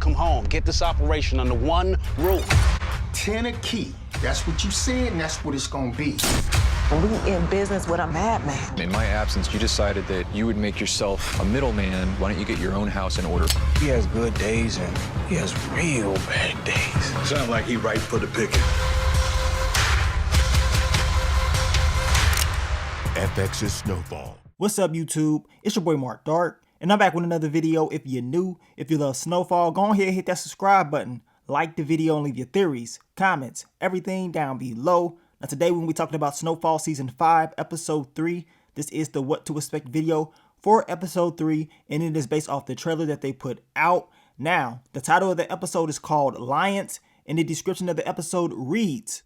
come home. Get this operation under one roof. 10 a key. That's what you said, and that's what it's gonna be. We in business with a madman. In my absence, you decided that you would make yourself a middleman. Why don't you get your own house in order? He has good days and he has real bad days. Sounds like he right for the picking. FX's Snowfall. What's up, YouTube? It's your boy Mark Dark, and I'm back with another video. If you're new, if you love Snowfall, go ahead and hit that subscribe button. Like the video and leave your theories, comments, everything down below. Now today when we're talking about Snowfall Season 5, Episode 3, this is the What to Expect video for Episode 3, and it is based off the trailer that they put out. Now, the title of the episode is called Lions, and the description of the episode reads,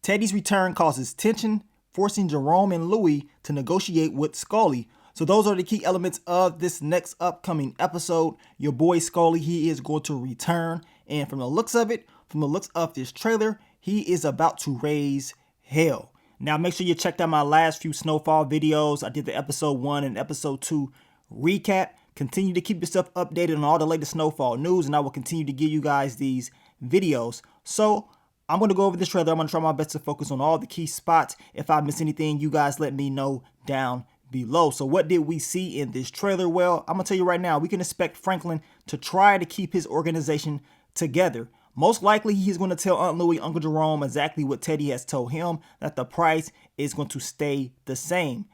Teddy's return causes tension, forcing Jerome and Louie to negotiate with Scully. So those are the key elements of this next upcoming episode. Your boy Scully, he is going to return. And from the looks of it, from the looks of this trailer, he is about to raise hell. Now make sure you checked out my last few Snowfall videos. I did the episode 1 and episode 2 recap. Continue to keep yourself updated on all the latest Snowfall news, and I will continue to give you guys these videos. So I'm going to go over this trailer. I'm going to try my best to focus on all the key spots. If I miss anything, you guys let me know down below. So what did we see in this trailer? Well, I'm going to tell you right now, we can expect Franklin to try to keep his organization together. Most likely, he's going to tell Aunt Louie, Uncle Jerome exactly what Teddy has told him, that the price is going to stay the same.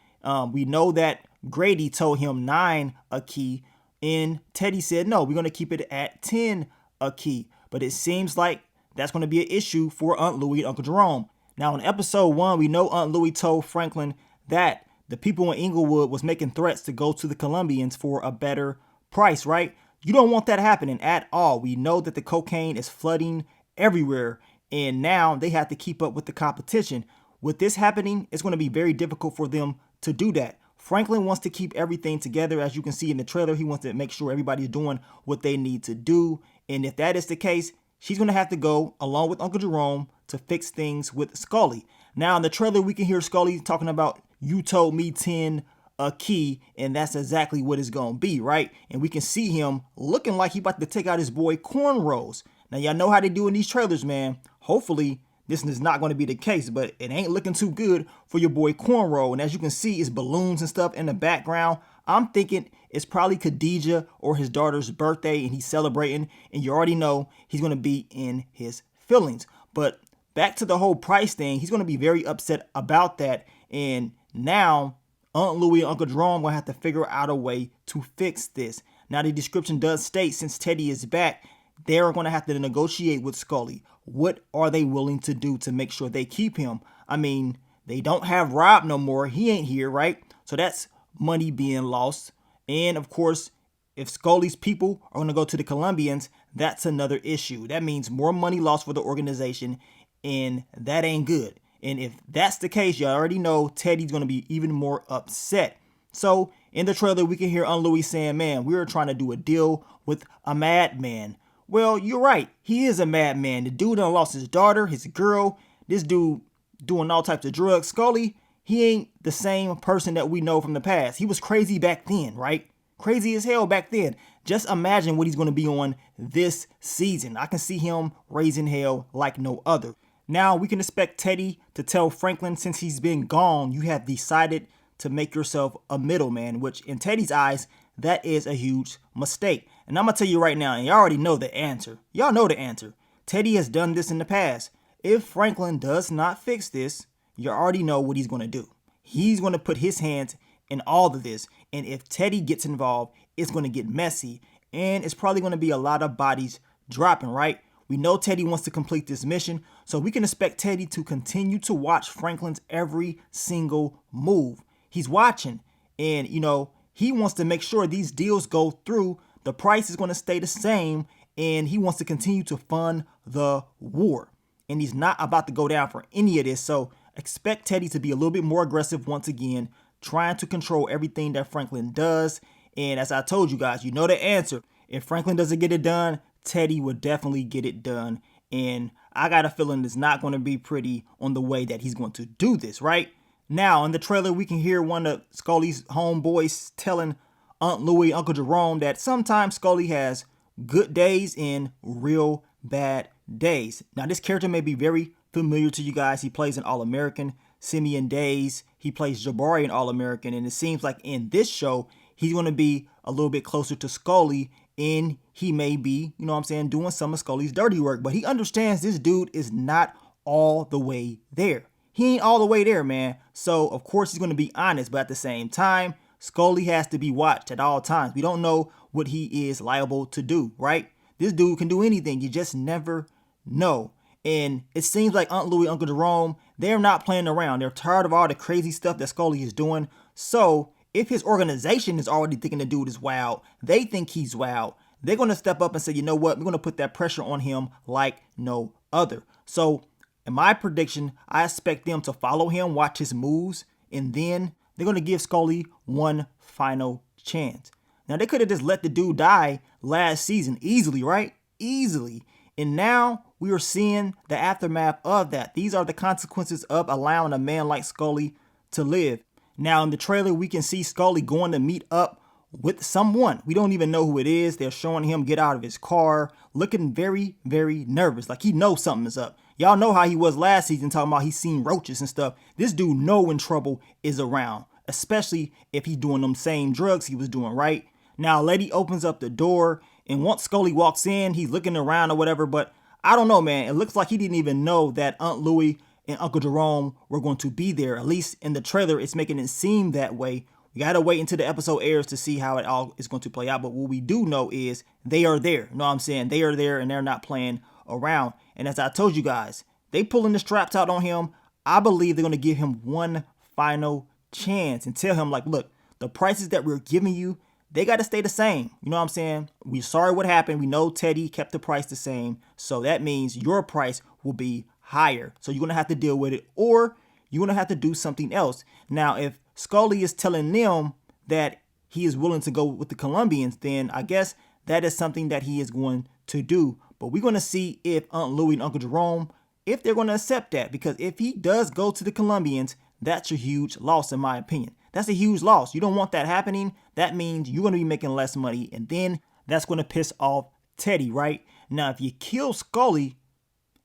We know that Grady told him 9 a key, and Teddy said, no, we're going to keep it at 10 a key. But it seems like that's going to be an issue for Aunt Louie and Uncle Jerome. Now, in episode 1, we know Aunt Louie told Franklin that the people in Inglewood was making threats to go to the Colombians for a better price, right? You don't want that happening at all. We know that the cocaine is flooding everywhere, and now they have to keep up with the competition. With this happening, it's going to be very difficult for them to do that. Franklin wants to keep everything together. As you can see in the trailer, he wants to make sure everybody's doing what they need to do. And if that is the case, she's going to have to go along with Uncle Jerome to fix things with Scully. Now in the trailer, we can hear Scully talking about, you told me 10 a key, and that's exactly what it's gonna be, right? And we can see him looking like he about to take out his boy Cornrows. Now y'all know how they do in these trailers, man. Hopefully this is not going to be the case, but it ain't looking too good for your boy Cornrow. And as you can see, it's balloons and stuff in the background. I'm thinking it's probably Khadijah or his daughter's birthday, and he's celebrating, and you already know he's gonna be in his feelings. But back to the whole price thing, he's gonna be very upset about that, and now Aunt Louie and Uncle Jerome will have to figure out a way to fix this. Now, the description does state, since Teddy is back, they're going to have to negotiate with Scully. What are they willing to do to make sure they keep him? I mean, they don't have Rob no more. He ain't here, right? So that's money being lost. And of course, if Scully's people are going to go to the Colombians, that's another issue. That means more money lost for the organization, and that ain't good. And if that's the case, you already know Teddy's going to be even more upset. So in the trailer, we can hear Aunt Louie saying, man, we were trying to do a deal with a madman. Well, you're right. He is a madman. The dude done lost his daughter, his girl. This dude doing all types of drugs. Scully, he ain't the same person that we know from the past. He was crazy back then, right? Crazy as hell back then. Just imagine what he's going to be on this season. I can see him raising hell like no other. Now, we can expect Teddy to tell Franklin, since he's been gone, you have decided to make yourself a middleman, which in Teddy's eyes, that is a huge mistake. And I'm going to tell you right now, and you already know the answer. Y'all know the answer. Teddy has done this in the past. If Franklin does not fix this, you already know what he's going to do. He's going to put his hands in all of this. And if Teddy gets involved, it's going to get messy. And it's probably going to be a lot of bodies dropping, right? We know Teddy wants to complete this mission, so we can expect Teddy to continue to watch Franklin's every single move. He's watching, and you know, he wants to make sure these deals go through. The price is going to stay the same, and he wants to continue to fund the war. And he's not about to go down for any of this, so expect Teddy to be a little bit more aggressive once again, trying to control everything that Franklin does. And as I told you guys, you know the answer. If Franklin doesn't get it done, Teddy would definitely get it done. And I got a feeling it's not going to be pretty on the way that he's going to do this, right? Now, in the trailer, we can hear one of Scully's homeboys telling Aunt Louie, Uncle Jerome, that sometimes Scully has good days and real bad days. Now, this character may be very familiar to you guys. He plays an All-American, Simeon Days. He plays Jabari in All-American, and it seems like in this show, he's going to be a little bit closer to Scully, and he may be, you know what I'm saying, doing some of Scully's dirty work. But he understands this dude is not all the way there. He ain't all the way there, man. So, of course, he's going to be honest, but at the same time, Scully has to be watched at all times. We don't know what he is liable to do, right? This dude can do anything. You just never know. And it seems like Aunt Louie, Uncle Jerome, they're not playing around. They're tired of all the crazy stuff that Scully is doing. So if his organization is already thinking the dude is wild, they think he's wild, they're going to step up and say, you know what? We're going to put that pressure on him like no other. So in my prediction, I expect them to follow him, watch his moves, and then they're going to give Scully one final chance. Now, they could have just let the dude die last season easily, right? Easily. And now we are seeing the aftermath of that. These are the consequences of allowing a man like Scully to live. Now, in the trailer, we can see Scully going to meet up with someone. We don't even know who it is. They're showing him get out of his car, looking very, very nervous, like he knows something is up. Y'all know how he was last season, talking about he's seen roaches and stuff. This dude know when trouble is around, especially if he's doing them same drugs he was doing, right? Now, a lady opens up the door, and once Scully walks in, he's looking around or whatever, but I don't know, man. It looks like he didn't even know that Aunt Louie and Uncle Jerome were going to be there. At least in the trailer, it's making it seem that way. We got to wait until the episode airs to see how it all is going to play out. But what we do know is they are there. You know what I'm saying? They are there and they're not playing around. And as I told you guys, they pulling the straps out on him. I believe they're going to give him one final chance and tell him, like, look, the prices that we're giving you, they got to stay the same. You know what I'm saying? We're sorry what happened. We know Teddy kept the price the same. So that means your price will be higher. So you're going to have to deal with it, or you're going to have to do something else. Now, if Scully is telling them that he is willing to go with the Colombians, then I guess that is something that he is going to do. But we're going to see if Aunt Louie and Uncle Jerome, if they're going to accept that. Because if he does go to the Colombians, that's a huge loss in my opinion. That's a huge loss. You don't want that happening. That means you're going to be making less money. And then that's going to piss off Teddy, right? Now, if you kill Scully,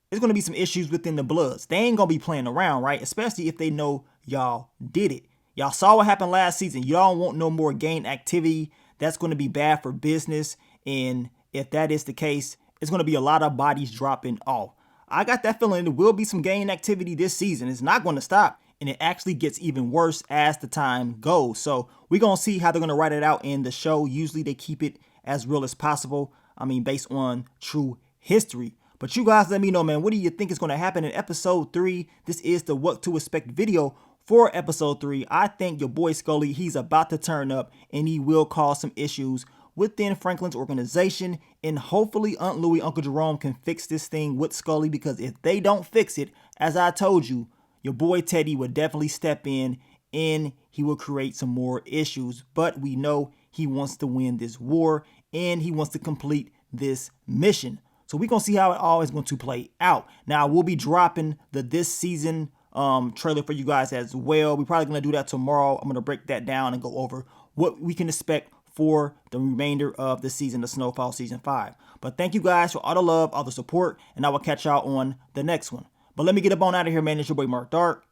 there's going to be some issues within the Bloods. They ain't going to be playing around, right? Especially if they know y'all did it. Y'all saw what happened last season. Y'all want no more gang activity. That's going to be bad for business. And if that is the case, it's going to be a lot of bodies dropping off. I got that feeling there will be some gang activity this season. It's not going to stop. And it actually gets even worse as the time goes. So we're going to see how they're going to write it out in the show. Usually they keep it as real as possible. I mean, based on true history. But you guys let me know, man, what do you think is going to happen in episode 3? This is the What to Expect video for episode 3. I think your boy Scully, he's about to turn up and he will cause some issues within Franklin's organization. And hopefully Aunt Louie, Uncle Jerome can fix this thing with Scully, because if they don't fix it, as I told you, your boy Teddy would definitely step in and he will create some more issues. But we know he wants to win this war and he wants to complete this mission. So we're going to see how it all is going to play out. Now, we'll be dropping the this season trailer for you guys as well. We're probably going to do that tomorrow. I'm going to break that down and go over what we can expect for the remainder of the season of Snowfall Season 5. But thank you guys for all the love, all the support, and I will catch y'all on the next one. But let me get up on out of here, man. It's your boy Mark Dark.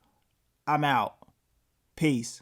I'm out. Peace.